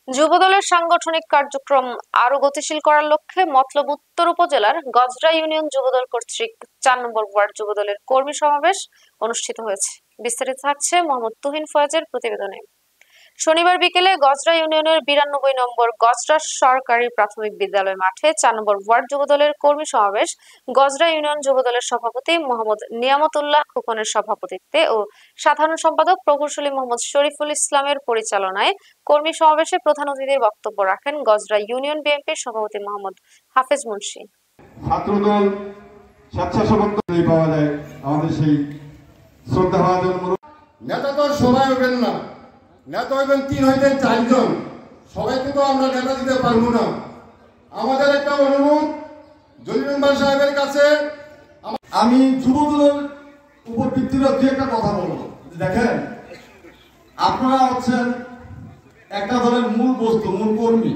যুবদলের সাংগঠনিক কার্যক্রম আরো গতিশীল করার লক্ষ্যে মতলব উত্তর উপজেলার গজরা ইউনিয়ন যুবদল কর্তৃক ৪ নম্বর ওয়ার্ড যুবদলের কর্মী সমাবেশ অনুষ্ঠিত হয়েছে। বিস্তারিত থাকছে মোহাম্মদ তুহিন ফয়েজের প্রতিবেদনে। শনিবার বিকেলে গজরা ইউনিয়নের ৯২ নম্বর গজরা সরকারি প্রাথমিক বিদ্যালয় মাঠে ৪ নম্বর ওয়ার্ড যুবদলের কর্মী সমাবেশ গজরা ইউনিয়ন যুবদলের সভাপতি মোহাম্মদ নিয়ামতুল্লাহ খোকনের সভাপতিত্বে ও সাধারণ সম্পাদক প্রকৌশলী মোহাম্মদ শরীফুল ইসলামের পরিচালনায় কর্মী সমাবেশে প্রধান অতিথির বক্তব্য রাখেন গজরা ইউনিয়ন বিএনপির সভাপতি মোহাম্মদ হাফেজ মুন্সি। ছাত্রদল স্বেচ্ছাসেবক পাওয়া যায় আমাদের সেই শ্রদ্ধাভাজন নেতা তো সবাই হবেন না, নেতা হইবেন ৩ হইতে ৪ জন, সবাইকে তো আমরা নেতা দিতে পারবো না। আমাদের একটা অনুরোধ জলিল মেম্বার সাহেবের কাছে, আমি যুবদলের উপর ভিত্তি করে দুই একটা কথা বলবো। দেখেন, আপনারা হচ্ছেন একটা দলের মূল বস্তু, মূল কর্মী।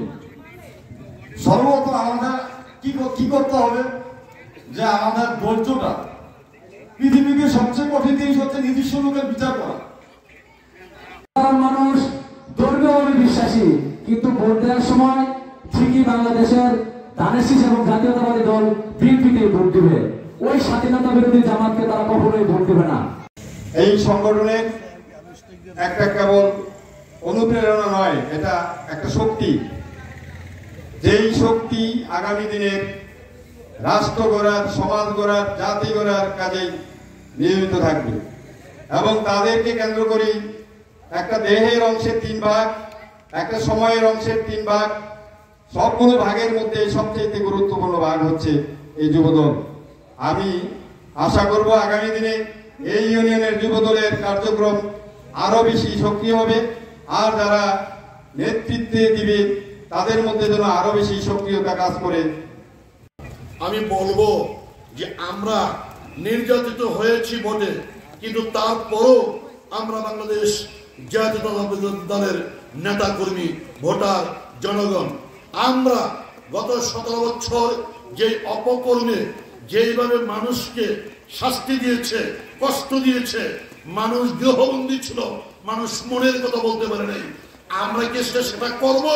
সর্বপ্রথম আমাদের কি করতে হবে যে আমাদের ধৈর্যটা, পৃথিবীতে সবচেয়ে কঠিন জিনিস হচ্ছে নিজস্ব লোকের বিচার করা। মানুষ ধর্মীয় বিশ্বাসী, কিন্তু ভোট দেওয়ার সময় ঠিকই বাংলাদেশের ধানের শীষ এবং জাতীয়তাবাদী দল বিএনপিতে ভোট দিবে। ওই স্বাধীনতা বিরোধী জামাতকে তারা কখনোই ভোট দেবে না। এই সংগঠনের একটা কেবল অনুপ্রেরণা নয়, এটা একটা শক্তি। যেই শক্তি আগামী দিনের রাষ্ট্র গড়ার, সমাজ গড়ার, জাতি গড়ার কাজে নিয়োজিত থাকবে এবং তাদেরকে কেন্দ্র করেই একটা দেহের অংশের ৩ ভাগ, একটা সময়ের অংশের ৩ ভাগ, সবগুলো ভাগের মধ্যে সবচেয়ে গুরুত্বপূর্ণ ভাগ হচ্ছে এই যুবদল। আমি আশা করব আগামী দিনে এই ইউনিয়নের যুবদলের কার্যক্রম আরো বেশি সক্রিয় হবে, আর যারা নেতৃত্বে দিবে তাদের মধ্যে যেন আরো বেশি সক্রিয়তা কাজ করে। আমি বলবো যে আমরা নির্যাতিত হয়েছি বটে, কিন্তু তারপরও আমরা বাংলাদেশ জাতীয়তাবাদী দলের নেতা কর্মী, ভোটার, জনগণ, আমরা গত ১৭ বছর যে অপকর্মে যেইভাবে মানুষকে শাস্তি দিয়েছে, কষ্ট দিয়েছে, মানুষ গৃহবন্দী ছিল, মানুষ মনের কথা বলতে পারে নাই, আমরা কি সেটা করব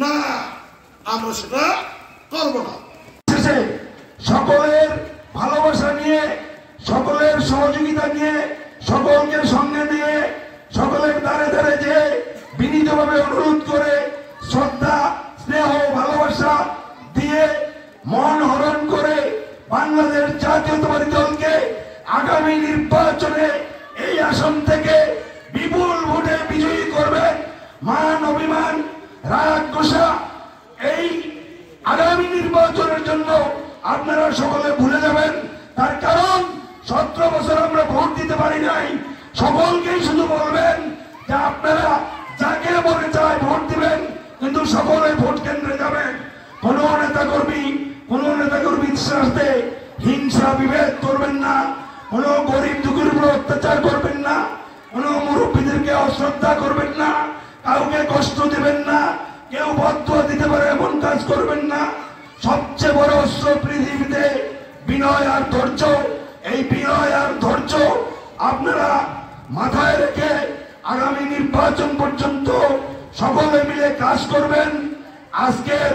না? আমরা সেটা করব না। সকলের ভালোবাসা নিয়ে, সকলের সহযোগিতা নিয়ে, সকলকে সঙ্গে নিয়ে, সকলের দ্বারে দ্বারে যে বিনীতভাবে অনুরোধ করে শ্রদ্ধা, স্নেহ, ভালোবাসা দিয়ে মন হরণ করে বাংলাদেশ জাতীয়তাবাদী দলকে আগামী নির্বাচনে এই আসন থেকে বিপুল ভোটে বিজয়ী করবেন মান অভিমান রাগ গোসা। এই আগামী নির্বাচনের জন্য আপনারা সকলে ভুলে যাবেন, তার কারণ 17 বছর আমরা ভোট দিতে পারি নাই। সকলকেই শুধু বলবেন যে আপনারা যাকে মনে চায় ভোট দিবেন, কিন্তু সকলে ভোট কেন্দ্রে যাবেন। কোন নেতাকর্মীর সাথে হিংসা বিভেদ করবেন না, কোন গরিব দুঃখীর উপর অত্যাচার করবেন না, কোন মুরব্বীদেরকে অশ্রদ্ধা করবেন না, কাউকে কষ্ট দেবেন না, কেউ বদদুয়া দিতে পারে এমন কাজ করবেন না। সবচেয়ে বড় অস্ত্র পৃথিবীতে বিনয় আর ধৈর্য। এই বিনয় আর ধৈর্য আপনারা মাথায় রেখে আগামী নির্বাচন পর্যন্ত সকলে মিলে কাজ করবেন। আজকের